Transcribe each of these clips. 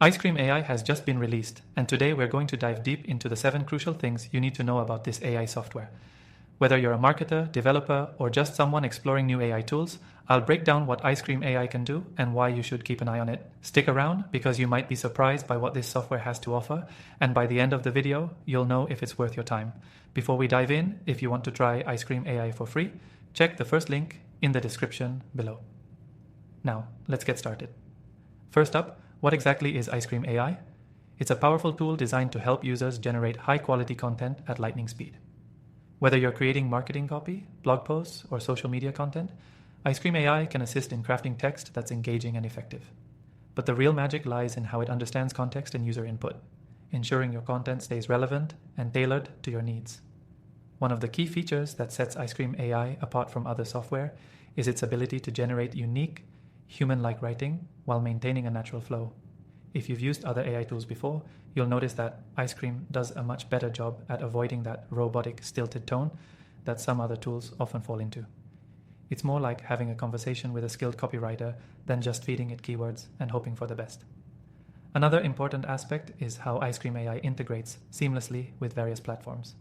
Icecream AI has just been released, and today we're going to dive deep into the 7 crucial things you need to know about this AI software. Whether you're a marketer, developer, or just someone exploring new AI tools, I'll break down what Icecream AI can do and why you should keep an eye on it. Stick around because you might be surprised by what this software has to offer, and by the end of the video, you'll know if it's worth your time. Before we dive in, if you want to try Icecream AI for free, check the first link in the description below. Now, let's get started. First up, what exactly is Icecream AI? It's a powerful tool designed to help users generate high-quality content at lightning speed. Whether you're creating marketing copy, blog posts, or social media content, Icecream AI can assist in crafting text that's engaging and effective. But the real magic lies in how it understands context and user input, ensuring your content stays relevant and tailored to your needs. One of the key features that sets Icecream AI apart from other software is its ability to generate unique, human-like writing while maintaining a natural flow. If you've used other AI tools before, you'll notice that Icecream does a much better job at avoiding that robotic, stilted tone that some other tools often fall into. It's more like having a conversation with a skilled copywriter than just feeding it keywords and hoping for the best. Another important aspect is how Icecream AI integrates seamlessly with various platforms.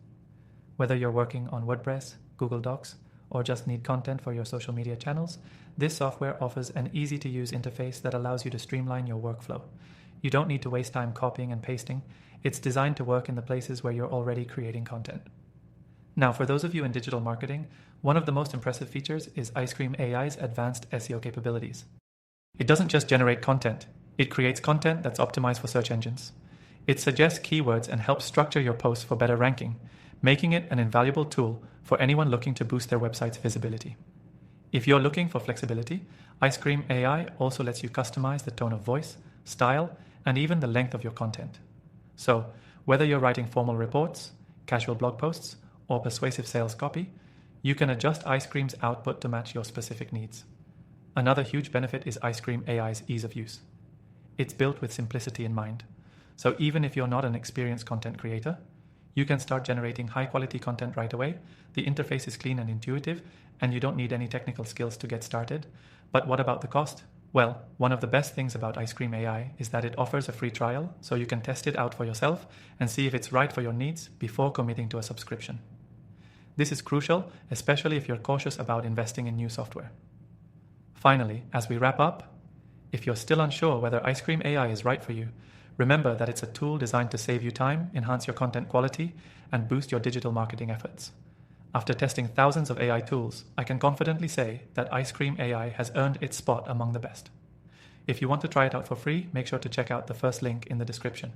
Whether you're working on WordPress, Google Docs, or just need content for your social media channels, this software offers an easy-to-use interface that allows you to streamline your workflow. You don't need to waste time copying and pasting. It's designed to work in the places where you're already creating content. Now, for those of you in digital marketing, one of the most impressive features is Icecream AI's advanced SEO capabilities. It doesn't just generate content, it creates content that's optimized for search engines. It suggests keywords and helps structure your posts for better ranking, making it an invaluable tool for anyone looking to boost their website's visibility. If you're looking for flexibility, Icecream AI also lets you customize the tone of voice, style, and even the length of your content. So, whether you're writing formal reports, casual blog posts, or persuasive sales copy, you can adjust Icecream's output to match your specific needs. Another huge benefit is Icecream AI's ease of use. It's built with simplicity in mind. So even if you're not an experienced content creator, you can start generating high-quality content right away. The interface is clean and intuitive, and you don't need any technical skills to get started. But what about the cost? Well, one of the best things about Icecream AI is that it offers a free trial, so you can test it out for yourself and see if it's right for your needs before committing to a subscription. This is crucial, especially if you're cautious about investing in new software. Finally, as we wrap up, if you're still unsure whether Icecream AI is right for you, remember that it's a tool designed to save you time, enhance your content quality, and boost your digital marketing efforts. After testing thousands of AI tools, I can confidently say that Icecream AI has earned its spot among the best. If you want to try it out for free, make sure to check out the first link in the description.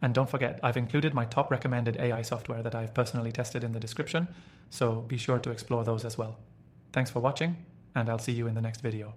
And don't forget, I've included my top recommended AI software that I've personally tested in the description, so be sure to explore those as well. Thanks for watching, and I'll see you in the next video.